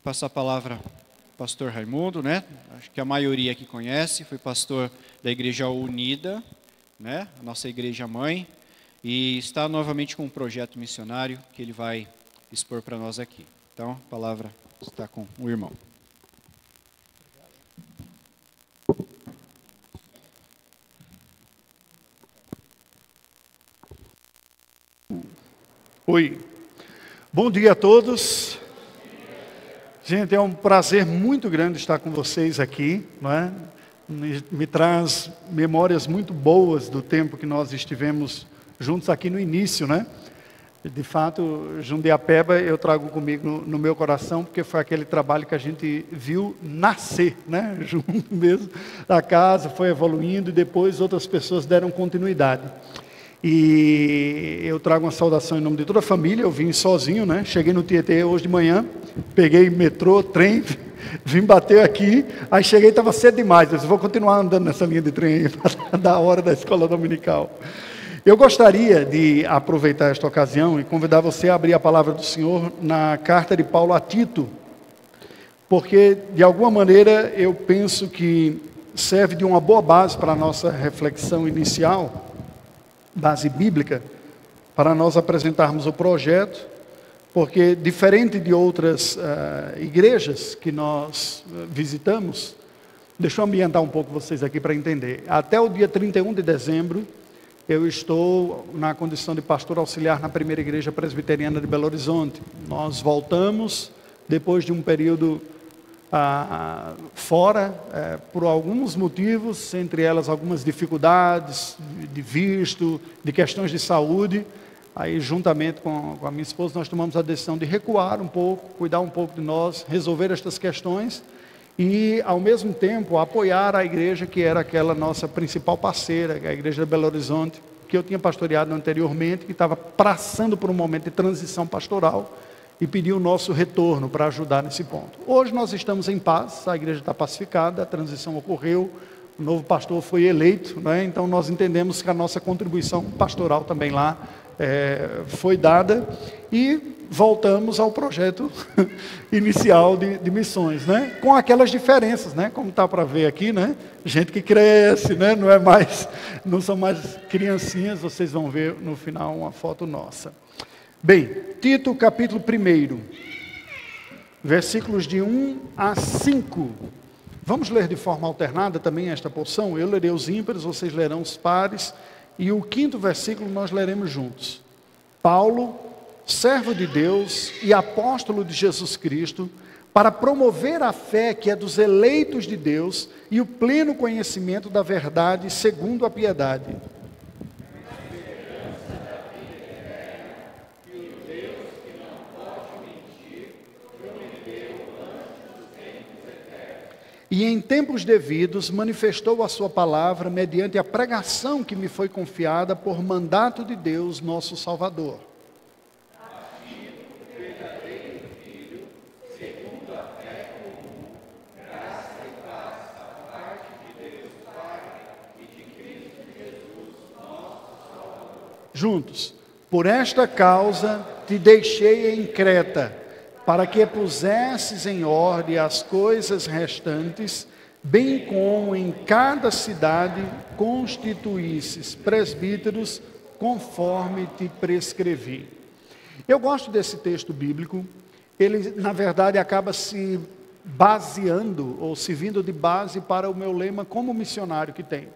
Passar a palavra ao pastor Raimundo, né? Acho que a maioria aqui conhece, foi pastor da Igreja Unida, né? A nossa igreja mãe, e está novamente com um projeto missionário que ele vai expor para nós aqui. Então, a palavra está com o irmão. Oi, bom dia a todos. Gente, é um prazer muito grande estar com vocês aqui, não é? Me traz memórias muito boas do tempo que nós estivemos juntos aqui no início, né? De fato, Jundiapeba eu trago comigo no meu coração, porque foi aquele trabalho que a gente viu nascer, né? Junto mesmo da casa, foi evoluindo e depois outras pessoas deram continuidade. E eu trago uma saudação em nome de toda a família. Eu vim sozinho, né? Cheguei no Tietê hoje de manhã, peguei metrô, trem, vim bater aqui, aí cheguei e estava cedo demais. Eu disse, vou continuar andando nessa linha de trem da hora da escola dominical. Eu gostaria de aproveitar esta ocasião e convidar você a abrir a palavra do Senhor na carta de Paulo a Tito, porque de alguma maneira eu penso que serve de uma boa base para a nossa reflexão inicial, base bíblica, para nós apresentarmos o projeto, porque diferente de outras igrejas que nós visitamos, deixa eu ambientar um pouco vocês aqui para entender. Até o dia 31 de dezembro, eu estou na condição de pastor auxiliar na primeira igreja presbiteriana de Belo Horizonte. Nós voltamos depois de um período fora, por alguns motivos, entre elas algumas dificuldades de visto, de questões de saúde. Aí, juntamente com a minha esposa, nós tomamos a decisão de recuar um pouco, cuidar um pouco de nós, resolver estas questões e, ao mesmo tempo, apoiar a igreja que era aquela nossa principal parceira, a igreja de Belo Horizonte, que eu tinha pastoreado anteriormente, que estava passando por um momento de transição pastoral, e pediu o nosso retorno para ajudar nesse ponto. Hoje nós estamos em paz, a igreja está pacificada, a transição ocorreu, o novo pastor foi eleito, né? Então nós entendemos que a nossa contribuição pastoral também lá foi dada, e voltamos ao projeto inicial de missões, né? Com aquelas diferenças, né? Como está para ver aqui, né? Gente que cresce, né? Não são mais criancinhas, vocês vão ver no final uma foto nossa. Bem, Tito capítulo 1, versículos de 1 a 5. Vamos ler de forma alternada também esta porção. Eu lerei os ímpares, vocês lerão os pares, e o 5º versículo nós leremos juntos. Paulo, servo de Deus e apóstolo de Jesus Cristo, para promover a fé que é dos eleitos de Deus e o pleno conhecimento da verdade segundo a piedade. E em tempos devidos manifestou a sua palavra mediante a pregação que me foi confiada por mandato de Deus, nosso Salvador. Juntos, por esta causa te deixei em Creta, para que pusesses em ordem as coisas restantes, bem como em cada cidade constituísses presbíteros, conforme te prescrevi. Eu gosto desse texto bíblico. Ele, na verdade, acaba se baseando, ou servindo de base para o meu lema como missionário que tenho.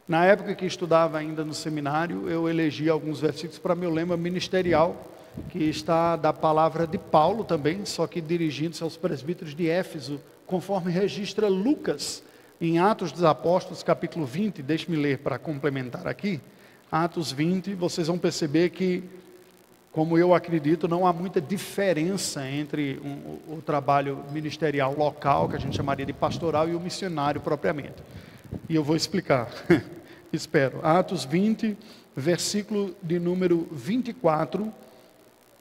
Na época que estudava ainda no seminário, eu elegi alguns versículos para meu lema ministerial, que está da palavra de Paulo também, só que dirigindo-se aos presbíteros de Éfeso, conforme registra Lucas, em Atos dos Apóstolos, capítulo 20, deixe-me ler para complementar aqui, Atos 20, vocês vão perceber que, como eu acredito, não há muita diferença entre o trabalho ministerial local, que a gente chamaria de pastoral, e o missionário propriamente. E eu vou explicar, espero. Atos 20, versículo de número 24,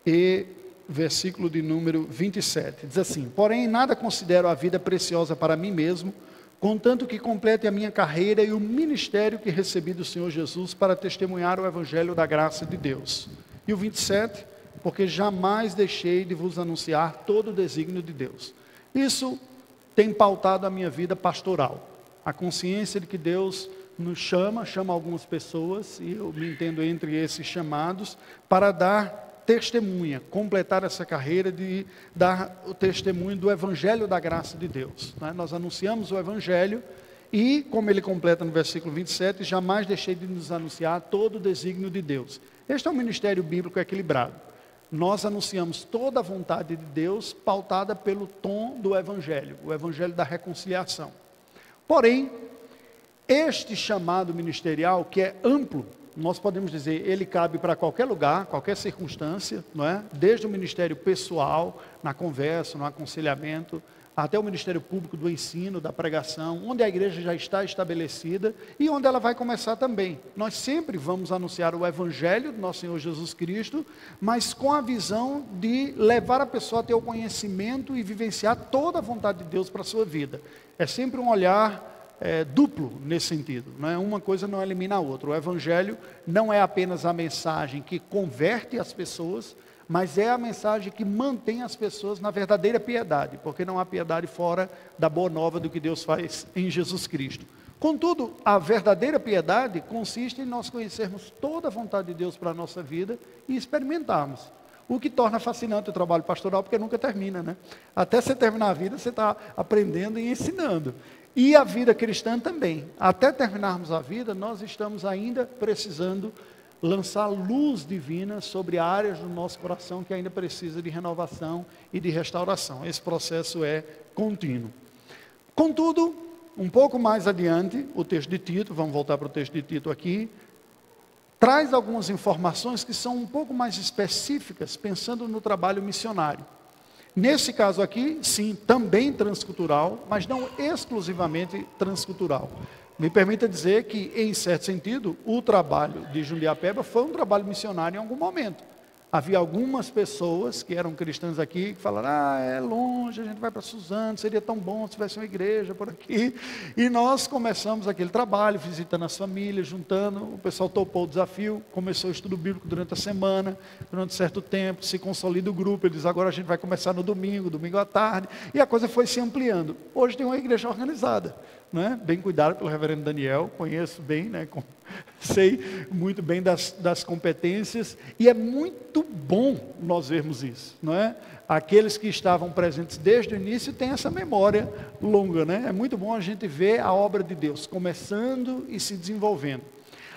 e versículo de número 27, diz assim: porém nada considero a vida preciosa para mim mesmo, contanto que complete a minha carreira e o ministério que recebi do Senhor Jesus para testemunhar o evangelho da graça de Deus. E o 27, porque jamais deixei de vos anunciar todo o desígnio de Deus. Isso tem pautado a minha vida pastoral. A consciência de que Deus nos chama algumas pessoas, e eu me entendo entre esses chamados, para dar testemunha, completar essa carreira de dar o testemunho do Evangelho da graça de Deus. Nós anunciamos o Evangelho e, como ele completa no versículo 27, jamais deixei de nos anunciar todo o desígnio de Deus. Este é um ministério bíblico equilibrado. Nós anunciamos toda a vontade de Deus pautada pelo tom do Evangelho, o Evangelho da reconciliação. Porém, este chamado ministerial, que é amplo, nós podemos dizer, ele cabe para qualquer lugar, qualquer circunstância, não é? Desde o ministério pessoal, na conversa, no aconselhamento, até o ministério público do ensino, da pregação, onde a igreja já está estabelecida e onde ela vai começar também. Nós sempre vamos anunciar o Evangelho do nosso Senhor Jesus Cristo, mas com a visão de levar a pessoa a ter o conhecimento e vivenciar toda a vontade de Deus para a sua vida. É sempre um olhar duplo nesse sentido, não é? Uma coisa não elimina a outra. O Evangelho não é apenas a mensagem que converte as pessoas, mas é a mensagem que mantém as pessoas na verdadeira piedade, porque não há piedade fora da boa nova do que Deus faz em Jesus Cristo. Contudo, a verdadeira piedade consiste em nós conhecermos toda a vontade de Deus para a nossa vida e experimentarmos. O que torna fascinante o trabalho pastoral, porque nunca termina, né? Até você terminar a vida, você está aprendendo e ensinando. E a vida cristã também. Até terminarmos a vida, nós estamos ainda precisando lançar luz divina sobre áreas do nosso coração que ainda precisa de renovação e de restauração. Esse processo é contínuo. Contudo, um pouco mais adiante, o texto de Tito, vamos voltar para o texto de Tito aqui, traz algumas informações que são um pouco mais específicas, pensando no trabalho missionário. Nesse caso aqui, sim, também transcultural, mas não exclusivamente transcultural. Me permita dizer que, em certo sentido, o trabalho de Jundiapeba foi um trabalho missionário em algum momento. Havia algumas pessoas que eram cristãs aqui que falaram, é longe, a gente vai para Suzano, seria tão bom se tivesse uma igreja por aqui. E nós começamos aquele trabalho, visitando as famílias, juntando, o pessoal topou o desafio, começou o estudo bíblico durante a semana, durante certo tempo, se consolida o grupo, eles agora a gente vai começar no domingo à tarde, e a coisa foi se ampliando. Hoje tem uma igreja organizada, né? Bem cuidado pelo reverendo Daniel, conheço bem, né? Sei muito bem das competências, e é muito bom nós vermos isso, não é? Aqueles que estavam presentes desde o início têm essa memória longa, né? É muito bom a gente ver a obra de Deus começando e se desenvolvendo.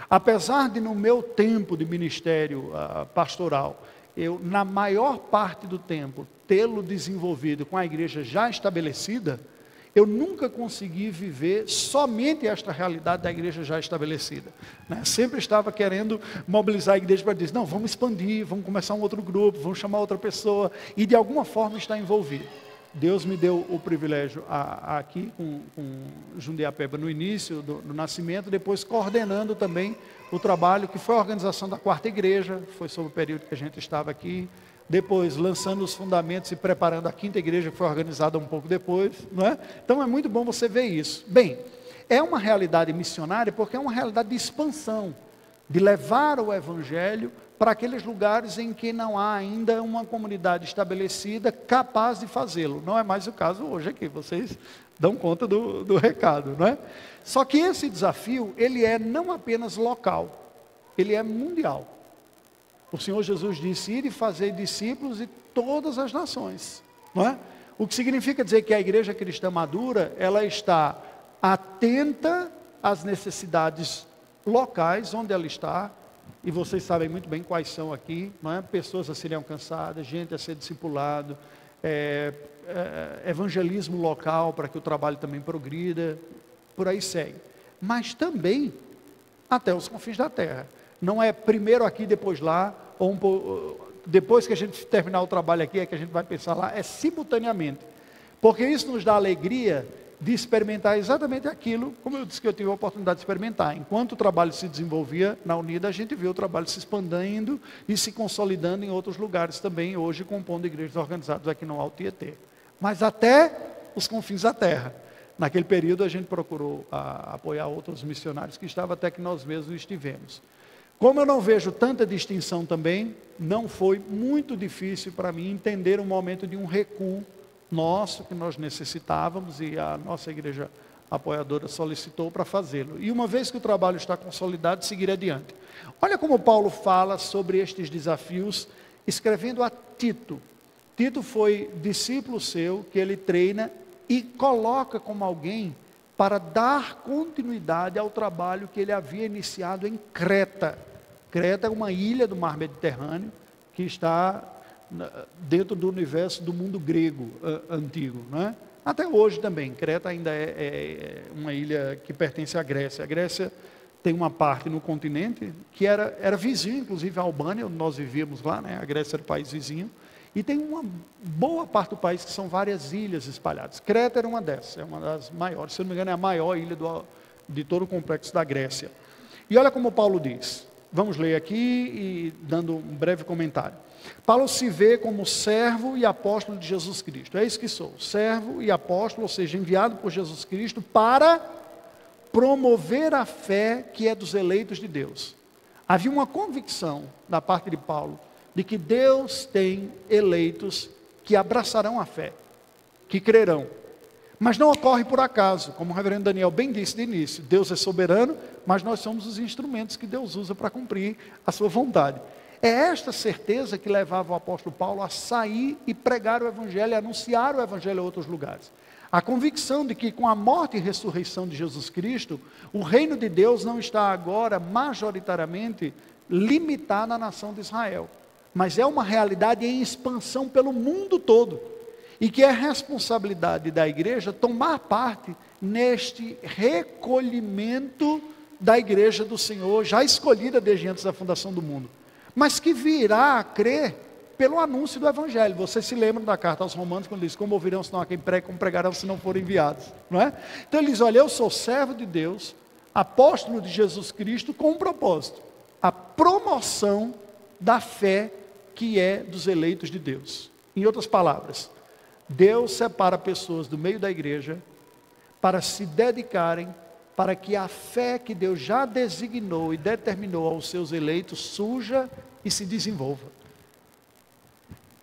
Apesar de no meu tempo de ministério pastoral, eu na maior parte do tempo tê-lo desenvolvido com a igreja já estabelecida, eu nunca consegui viver somente esta realidade da igreja já estabelecida, né? Sempre estava querendo mobilizar a igreja para dizer, não, vamos expandir, vamos começar um outro grupo, vamos chamar outra pessoa, e de alguma forma estar envolvido. Deus me deu o privilégio aqui com Jundiapeba no início do nascimento, depois coordenando também o trabalho que foi a organização da quarta igreja, foi sobre o período que a gente estava aqui, depois lançando os fundamentos e preparando a quinta igreja, que foi organizada um pouco depois, não é? Então é muito bom você ver isso. Bem, é uma realidade missionária porque é uma realidade de expansão, de levar o Evangelho para aqueles lugares em que não há ainda uma comunidade estabelecida capaz de fazê-lo. Não é mais o caso hoje aqui, vocês dão conta do recado, não é? Só que esse desafio, ele é não apenas local, ele é mundial. O Senhor Jesus disse, ir e fazer discípulos de todas as nações, não é? O que significa dizer que a igreja cristã madura, ela está atenta às necessidades locais onde ela está, e vocês sabem muito bem quais são aqui, não é? Pessoas a serem alcançadas, gente a ser discipulado, evangelismo local para que o trabalho também progrida, por aí segue. Mas também até os confins da terra. Não é primeiro aqui, depois lá, ou depois que a gente terminar o trabalho aqui, é que a gente vai pensar lá, é simultaneamente. Porque isso nos dá a alegria de experimentar exatamente aquilo, como eu disse que eu tive a oportunidade de experimentar. Enquanto o trabalho se desenvolvia na Unida, a gente viu o trabalho se expandindo e se consolidando em outros lugares também, hoje compondo igrejas organizadas aqui no Alto Tietê. Mas até os confins da terra. Naquele período a gente procurou apoiar outros missionários que estavam até que nós mesmos estivemos. Como eu não vejo tanta distinção também, não foi muito difícil para mim entender um momento de um recuo nosso, que nós necessitávamos, e a nossa igreja apoiadora solicitou para fazê-lo. E uma vez que o trabalho está consolidado, seguir adiante. Olha como Paulo fala sobre estes desafios, escrevendo a Tito. Tito foi discípulo seu, que ele treina e coloca como alguém para dar continuidade ao trabalho que ele havia iniciado em Creta. Creta é uma ilha do mar Mediterrâneo, que está dentro do universo do mundo grego antigo, né? Até hoje também, Creta ainda é uma ilha que pertence à Grécia. A Grécia tem uma parte no continente que era vizinho, inclusive a Albânia, onde nós vivíamos lá, né? A Grécia era o país vizinho. E tem uma boa parte do país que são várias ilhas espalhadas. Creta era uma dessas, é uma das maiores. Se eu não me engano, é a maior ilha de todo o complexo da Grécia. E olha como Paulo diz. Vamos ler aqui e dando um breve comentário. Paulo se vê como servo e apóstolo de Jesus Cristo. É isso que sou, servo e apóstolo, ou seja, enviado por Jesus Cristo para promover a fé que é dos eleitos de Deus. Havia uma convicção da parte de Paulo de que Deus tem eleitos que abraçarão a fé, que crerão. Mas não ocorre por acaso, como o reverendo Daniel bem disse de início. Deus é soberano, mas nós somos os instrumentos que Deus usa para cumprir a sua vontade. É esta certeza que levava o apóstolo Paulo a sair e pregar o evangelho, e anunciar o evangelho a outros lugares. A convicção de que com a morte e ressurreição de Jesus Cristo, o reino de Deus não está agora majoritariamente limitado à nação de Israel, mas é uma realidade em expansão pelo mundo todo. E que é responsabilidade da igreja tomar parte neste recolhimento da igreja do Senhor, já escolhida desde antes da fundação do mundo, mas que virá a crer pelo anúncio do evangelho. Você se lembra da carta aos Romanos, quando diz: como ouvirão se não há quem pregue, como pregarão se não forem enviados, não é? Então ele diz: olha, eu sou servo de Deus, apóstolo de Jesus Cristo, com um propósito: a promoção da fé que é dos eleitos de Deus. Em outras palavras, Deus separa pessoas do meio da igreja para se dedicarem para que a fé que Deus já designou e determinou aos seus eleitos surja e se desenvolva.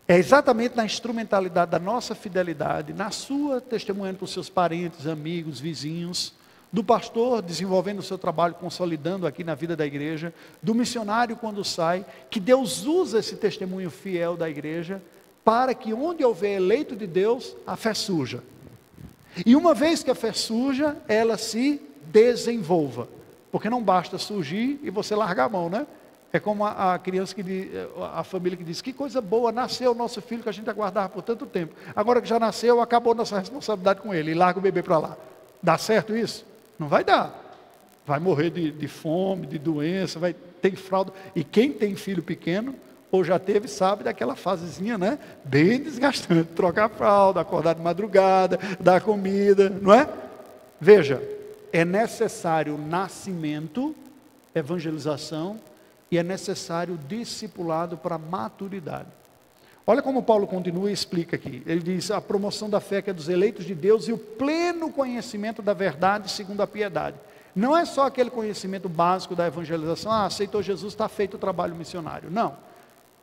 É exatamente na instrumentalidade da nossa fidelidade, na sua testemunhando para os seus parentes, amigos, vizinhos, do pastor desenvolvendo o seu trabalho, consolidando aqui na vida da igreja, do missionário quando sai, que Deus usa esse testemunho fiel da igreja para que onde houver eleito de Deus, a fé surja. E uma vez que a fé surja, ela se desenvolva. Porque não basta surgir e você largar a mão, né? É como a criança a família que diz: que coisa boa, nasceu o nosso filho que a gente aguardava por tanto tempo. Agora que já nasceu, acabou nossa responsabilidade com ele, e larga o bebê para lá. Dá certo isso? Não vai dar. Vai morrer de fome, de doença, vai ter fralda. E quem tem filho pequeno, ou já teve, sabe daquela fasezinha, né? Bem desgastante. Trocar a fralda, acordar de madrugada, dar comida, não é? Veja, é necessário nascimento, evangelização, e é necessário discipulado para maturidade. Olha como Paulo continua e explica aqui. Ele diz: a promoção da fé que é dos eleitos de Deus e o pleno conhecimento da verdade segundo a piedade. Não é só aquele conhecimento básico da evangelização: aceitou Jesus, está feito o trabalho missionário. Não.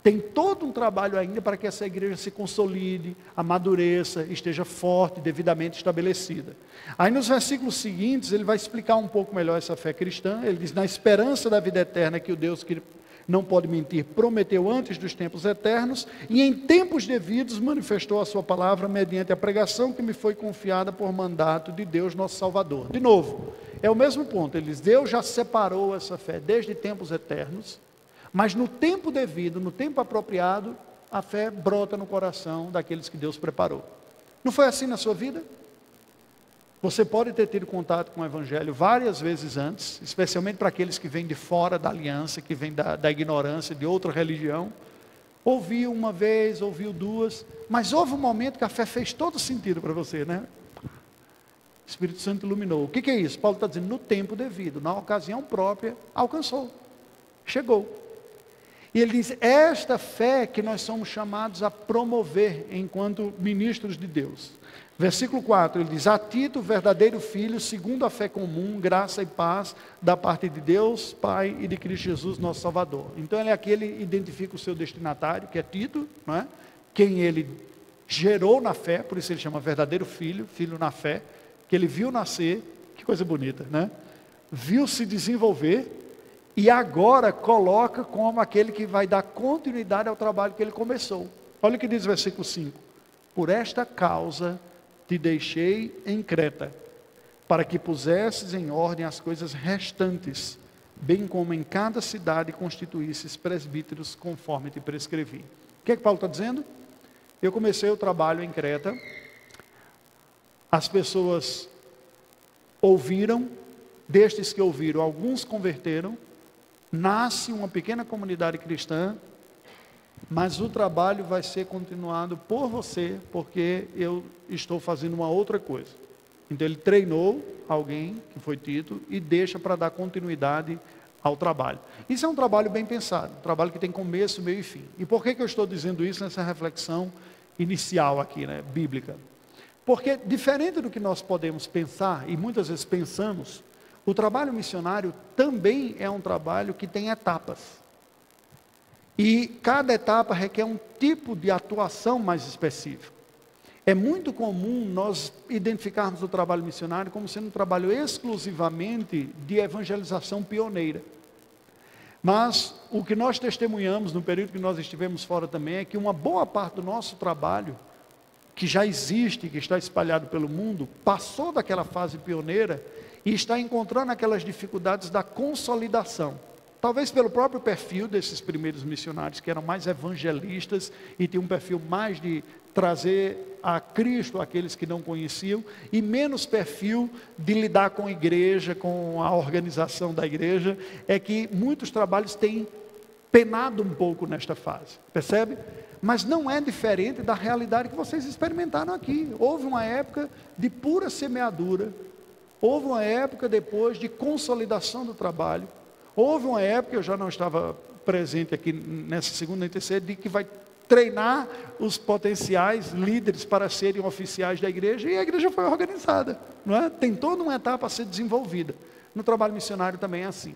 Tem todo um trabalho ainda para que essa igreja se consolide, amadureça, esteja forte, devidamente estabelecida. Aí nos versículos seguintes ele vai explicar um pouco melhor essa fé cristã. Ele diz: na esperança da vida eterna que o Deus que não pode mentir, prometeu antes dos tempos eternos, e em tempos devidos manifestou a sua palavra mediante a pregação que me foi confiada por mandato de Deus nosso Salvador. De novo, é o mesmo ponto. Ele diz: Deus já separou essa fé desde tempos eternos, mas no tempo devido, no tempo apropriado, a fé brota no coração daqueles que Deus preparou. Não foi assim na sua vida? Você pode ter tido contato com o Evangelho várias vezes antes, especialmente para aqueles que vêm de fora da aliança, que vêm da ignorância, de outra religião. Ouviu uma vez, ouviu duas, mas houve um momento que a fé fez todo sentido para você, né? O Espírito Santo iluminou. O que é isso? Paulo está dizendo: no tempo devido, na ocasião própria, alcançou, chegou. E ele diz, esta fé que nós somos chamados a promover enquanto ministros de Deus. Versículo 4, ele diz, a Tito, verdadeiro filho, segundo a fé comum, graça e paz, da parte de Deus, Pai e de Cristo Jesus, nosso Salvador. Então ele identifica o seu destinatário, que é Tito, não é? Quem ele gerou na fé, por isso ele chama verdadeiro filho, filho na fé, que ele viu nascer, que coisa bonita, né? Viu se desenvolver, e agora coloca como aquele que vai dar continuidade ao trabalho que ele começou. Olha o que diz o versículo 5. Por esta causa te deixei em Creta, para que pusesses em ordem as coisas restantes, bem como em cada cidade constituísses presbíteros conforme te prescrevi. O que é que Paulo está dizendo? Eu comecei o trabalho em Creta, as pessoas ouviram, destes que ouviram, alguns converteram, nasce uma pequena comunidade cristã, mas o trabalho vai ser continuado por você, porque eu estou fazendo uma outra coisa. Então ele treinou alguém, que foi Tito, e deixa para dar continuidade ao trabalho. Isso é um trabalho bem pensado, um trabalho que tem começo, meio e fim. E por que eu estou dizendo isso nessa reflexão inicial aqui, né, bíblica? Porque diferente do que nós podemos pensar, e muitas vezes pensamos, o trabalho missionário também é um trabalho que tem etapas. E cada etapa requer um tipo de atuação mais específico. É muito comum nós identificarmos o trabalho missionário como sendo um trabalho exclusivamente de evangelização pioneira. Mas o que nós testemunhamos no período que nós estivemos fora também é que uma boa parte do nosso trabalho, que já existe, que está espalhado pelo mundo, passou daquela fase pioneira e está encontrando aquelas dificuldades da consolidação. Talvez pelo próprio perfil desses primeiros missionários, que eram mais evangelistas e tinham um perfil mais de trazer a Cristo aqueles que não conheciam, e menos perfil de lidar com a igreja, com a organização da igreja, é que muitos trabalhos têm penado um pouco nesta fase, percebe? Mas não é diferente da realidade que vocês experimentaram aqui. Houve uma época de pura semeadura, houve uma época depois de consolidação do trabalho, houve uma época, eu já não estava presente aqui nessa segunda e terceira, de que vai treinar os potenciais líderes para serem oficiais da igreja, e a igreja foi organizada, não é? Tem toda uma etapa a ser desenvolvida. No trabalho missionário também é assim.